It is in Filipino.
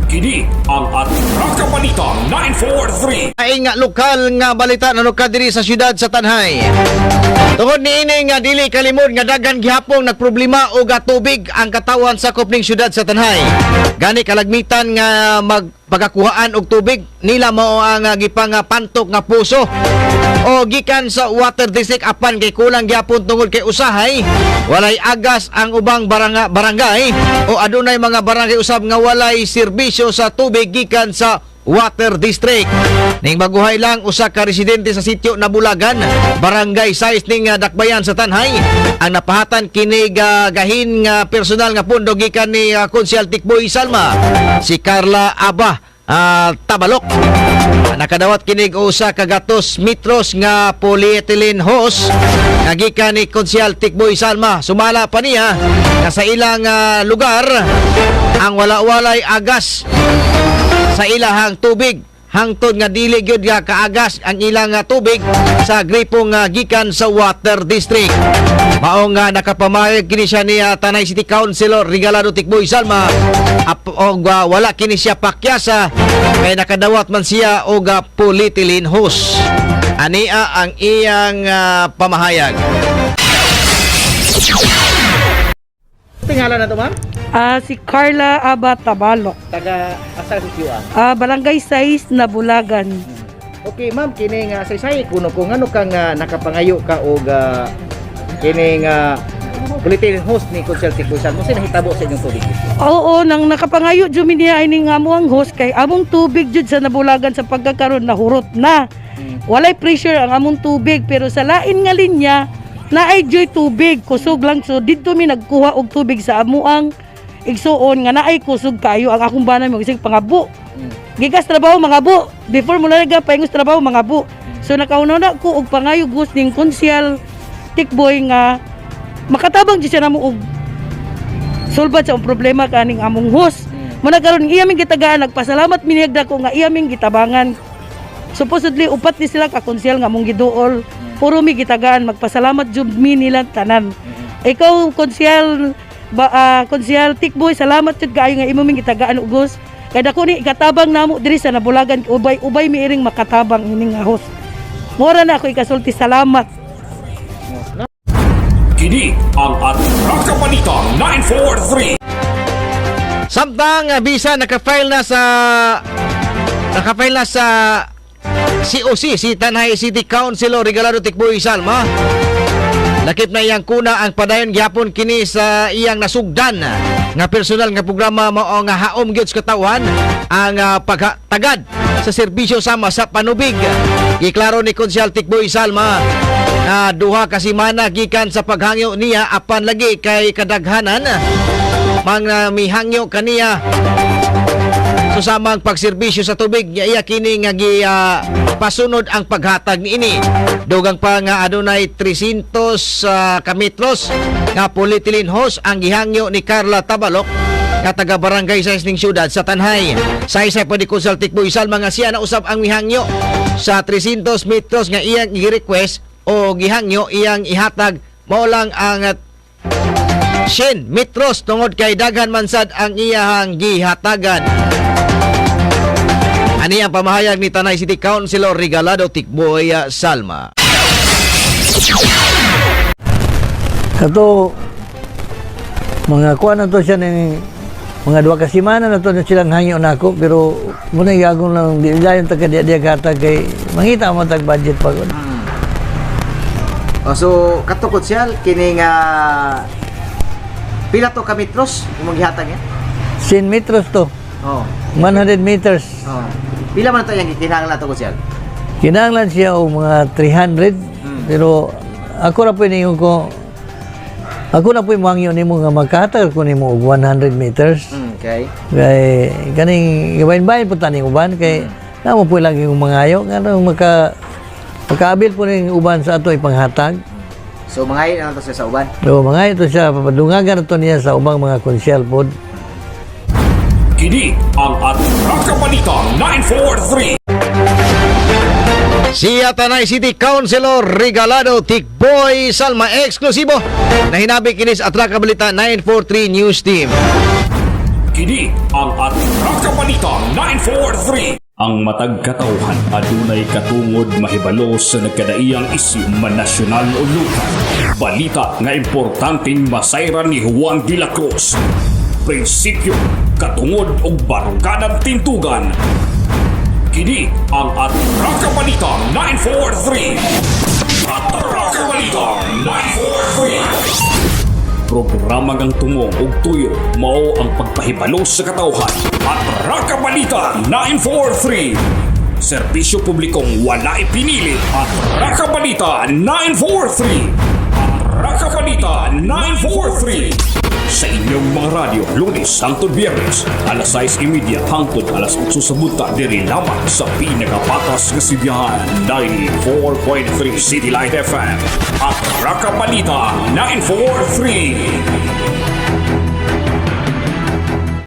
Kini ang Atraka Balita 943. Ay nga lokal nga balita na diri sa syudad sa Tanjay. Tungod niining nga dili ikalimod nga daghang gihapon nagproblema og tubig ang katawhan sakop ning syudad sa Tanjay. Gani kalagmitan nga pagakuhaan og tubig nila mao ang gipang pantok nga poso o gikan sa water district apan kay kulang gihapon tungod kay usahay walay agas ang ubang barangay o adunay mga barangay usab nga walay serbisyo sa tubig gikan sa water district. Ning baguhay lang usa ka residente sa sitio Nabulagan, Barangay 6 ning Dakbayan sa Tanjay ang napahatan kini gahin nga personal nga pundo gikan ni Konsehal Salma si Carla Aba Tabaloc. Nakadawat kinig usa ka gatos metros nga polyethylene hose nga gikan ni Konsehal Salma. Sumala pa niya nga sa ilang lugar ang wala-walay agas sa ilahang tubig hangtod nga dili gyud nga kaagas ang ilang tubig sa gripong gikan sa water district. Mao nga nakapamayag kini siya ni Tanay City Councilor Regalado Tikboy Salma og wala kini siya pakyasa kay nakadawat man siya og polyethylene hose. Ania ang iyang pamahayag. Tingala na to, ma'am? Si Carla Aba Tabaloc. Taga asa si QA? Barangay 6 Nabulagan. Okay, ma'am, kini nga say kuno kung ano kang nakapangayo ka og kini nga polyethylene hose ni Konsehal Tikboy mo sinahitabo sa inyong tubig. Oo, nang nakapangayo jud mi niya ini nga mo ang host kay among tubig jud sa Nabulagan sa pagkakaroon nahurot na. Walay pressure ang among tubig pero sa lain nga linya naay joy tubig kusog lang so didto mi nagkuha og tubig sa amuang igsuon nga naay kusog kayo ang akong banay mo isig pangabo. Gikas trabaho mangabo before mula naga paingos trabaho mangabo. So nakauna ko og pangayo gusto ning Konsehal Tikboy nga makatabang di siya namo og solbat sa problema kaning among host. Muna karon iyaming gitagaan nagpasalamat minigda ko nga iyaming gitabangan. Supposedly upat ni sila ka Konsehal nga among giduol. Puro mi gitagaan magpasalamat jud mi nila tanan. Ikaw Konsehal Konsehal Tikboy salamat jud kaayo nga imo ming gitagaan ugos. Kay dako ni ikatabang namo diri sa Nabulagan ubay mi iring makatabang ining nga host. Mora na ako ikasulti salamat. Kini ang Atraka Balita 943. Samtang bisa nakafile na sa COC si Tanjay City Councilor Regalado Tikboy Salma. Lakip na iyang kuna ang padayon gihapon kini sa iyang nasugdan nga personal nga programa mao nga haom gyud sa katawhan ang pagtagad sa serbisyo sama sa panubig. Giklaro ni Konsehal Tikboy Salma na duha ka semana gikan sa paghangyo niya apan lagi kay kadaghanan mga mihangyo kaniya susamang pagserbisyo sa tubig iya kini nga pasunod ang paghatag niini. Dugang pa nga adunay 300 ka metros nga polyethylene hose ang gihangyo ni Carla Tabaloc nga taga Barangay 6 ning syudad sa Tanjay. Sa pwede Konsehal Tikboy Salma nga siya na usab ang mihangyo sa 300 metros nga iyang i-request o gihangyo iyang ihatag mao lang ang 100 metros tungod kay daghan man sad ang iyang gihatagan. Ani ang pamahayag ni Tanjay City Councilor Regalado Tikboy Salma. Kato mga kuan na to siya ni mga duha ka semana na to silang hangyo nako pero muna yagong lang di dayon ta kadiya kata kay mangita mo tag budget pa gud. So kato Konsehal kini nga pila to ka metros imong gihatag niya? 100 metros to. Oh. 100 meters. Oh. Pila man to yang kinahanglan to Konsehal? Kinahanglan siya o mga 300 pero ako na po ninyo ko ako na po yung mangyo nimo nga magkatag ko nimo og 100 meters. Okay. Kay kaning ibahin-bahin po taning uban kay namo po lang yung mangayo ngano makaabil po ning uban sa ato ipanghatag. So mangayo na to siya sa uban. So mangayo to siya papadungagan to niya sa ubang mga Konsehal pod. Kini ang Atraka Balita 943. Si Tanjay City Councilor Regalado Tikboy Salma eksklusibo na hinabi kini sa Atraka Balita 943 News Team. Kini ang Atraka Balita 943. Ang matag katawhan adunay katungod mahibalo sa nagkadaiyang isyu manasyonal o lokal. Balita nga importanteng masayran ni Juan de la Cruz. Prinsipyo, katungod o baruganan tintugan. Kini ang Atraka Balita 943. Atraka Balita 943. Programa ngang tumong og tuyo mao ang pagpahibalo sa katawhan at Raka Balita 943. Serbisyo publikong wala ipinili at Raka Balita 943. At Raka Balita 943. Sa inyong mga radyo, Lunes hangtod Biyernes, alas 6:30 hangtod alas 8 sa buta diri lamang sa pinakapatas nga sibiyahan 94.3 City Light FM at Raka Balita 943.